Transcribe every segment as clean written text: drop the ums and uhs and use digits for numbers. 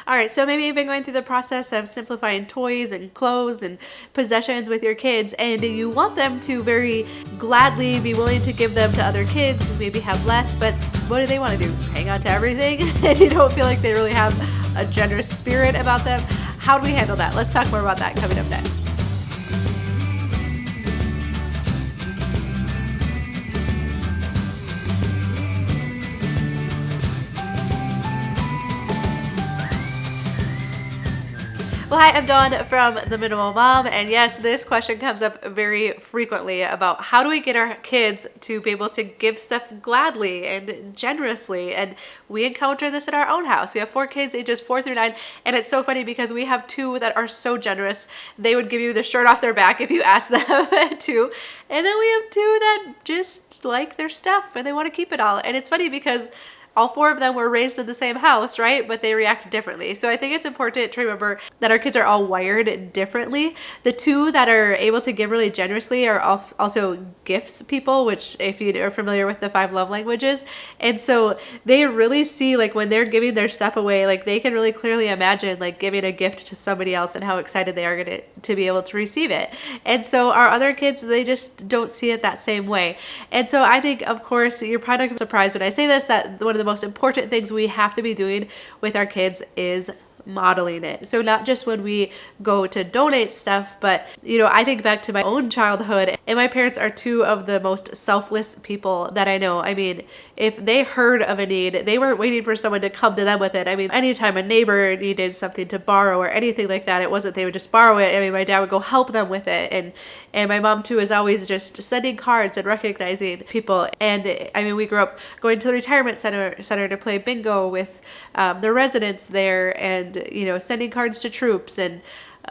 All right, so maybe you've been going through the process of simplifying toys and clothes and possessions with your kids, and you want them to very gladly be willing to give them to other kids who maybe have less, but what do they want to do? Hang on to everything? And you don't feel like they really have a generous spirit about them. How do we handle that? Let's talk more about that coming up next. Well, hi, I'm Dawn from The Minimal Mom, and yes, this question comes up very frequently about how do we get our kids to be able to give stuff gladly and generously, and we encounter this in our own house. We have 4 kids, ages 4 through 9, and it's so funny because we have 2 that are so generous. They would give you the shirt off their back if you asked them to, and then we have 2 that just like their stuff and they want to keep it all. And it's funny because all 4 of them were raised in the same house, right? But they react differently. So I think it's important to remember that our kids are all wired differently. The 2 that are able to give really generously are also gifts people, which if you are familiar with the 5 love languages. And so they really see, like, when they're giving their stuff away, like they can really clearly imagine like giving a gift to somebody else and how excited they are to be able to receive it. And so our other kids, they just don't see it that same way. And so I think, of course, you're probably not surprised when I say this, that one of the most important things we have to be doing with our kids is modeling it. So not just when we go to donate stuff, but I think back to my own childhood, and my parents are 2 of the most selfless people that I know. I mean, if they heard of a need, they weren't waiting for someone to come to them with it. I mean, anytime a neighbor needed something to borrow or anything like that, it wasn't they would just borrow it. I mean, my dad would go help them with it, and my mom too is always just sending cards and recognizing people. And I mean, we grew up going to the retirement center to play bingo with the residents there, and sending cards to troops, and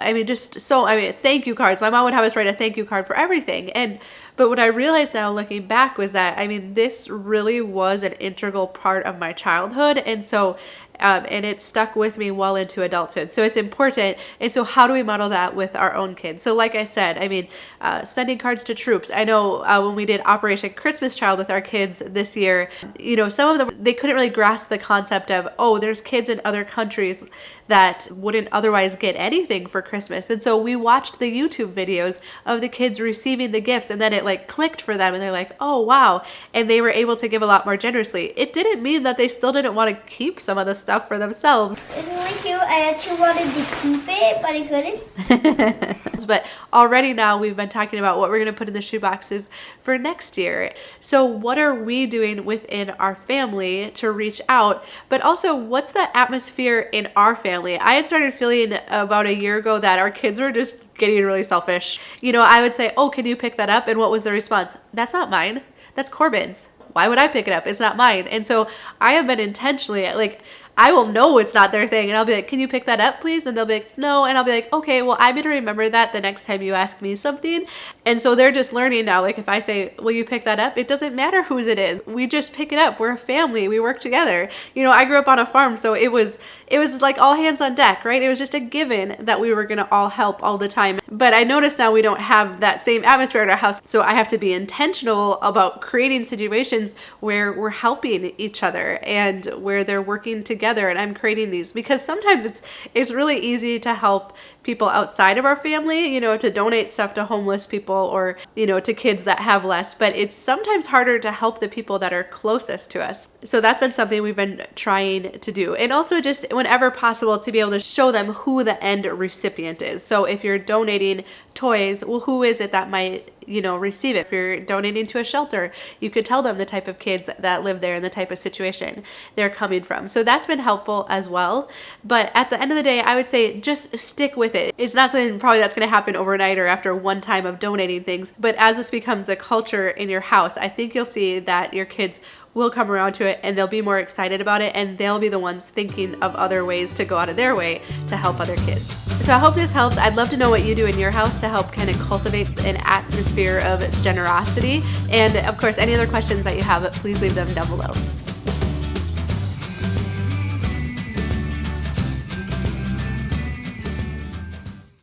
I mean, thank you cards. My mom would have us write a thank you card for everything. But what I realized now looking back was that, I mean, this really was an integral part of my childhood. And so, and it stuck with me well into adulthood. So it's important. And so how do we model that with our own kids? So like I said, I mean, sending cards to troops. I know when we did Operation Christmas Child with our kids this year, some of them, they couldn't really grasp the concept of, oh, there's kids in other countries that wouldn't otherwise get anything for Christmas. And so we watched the YouTube videos of the kids receiving the gifts, and then it like clicked for them and they're like, oh, wow. And they were able to give a lot more generously. It didn't mean that they still didn't want to keep some of the stuff for themselves. It's really cute. I actually wanted to keep it, but I couldn't. But already now we've been talking about what we're going to put in the shoe boxes for next year. So what are we doing within our family to reach out? But also, what's the atmosphere in our family? I had started feeling about a year ago that our kids were just getting really selfish. I would say, oh, can you pick that up? And what was the response? That's not mine. That's Corbin's. Why would I pick it up? It's not mine. And so I have been intentionally, like, I will know it's not their thing, and I'll be like, can you pick that up, please? And they'll be like, no. And I'll be like, okay, well, I'm going to remember that the next time you ask me something. And so they're just learning now. Like, if I say, will you pick that up? It doesn't matter whose it is. We just pick it up. We're a family. We work together. I grew up on a farm, so it was like all hands on deck, right? It was just a given that we were going to all help all the time. But I notice now we don't have that same atmosphere at our house. So I have to be intentional about creating situations where we're helping each other and where they're working together. And I'm creating these because sometimes it's really easy to help people outside of our family, to donate stuff to homeless people or, to kids that have less, but it's sometimes harder to help the people that are closest to us. So that's been something we've been trying to do. And also just whenever possible to be able to show them who the end recipient is. So if you're donating toys, well, who is it that might receive it? If you're donating to a shelter, you could tell them the type of kids that live there and the type of situation they're coming from. So that's been helpful as well. But at the end of the day, I would say just stick with it. It's not something probably that's going to happen overnight or after one time of donating things. But as this becomes the culture in your house, I think you'll see that your kids will come around to it and they'll be more excited about it, and they'll be the ones thinking of other ways to go out of their way to help other kids. So I hope this helps. I'd love to know what you do in your house to help kind of cultivate an atmosphere of generosity. And of course, any other questions that you have, please leave them down below.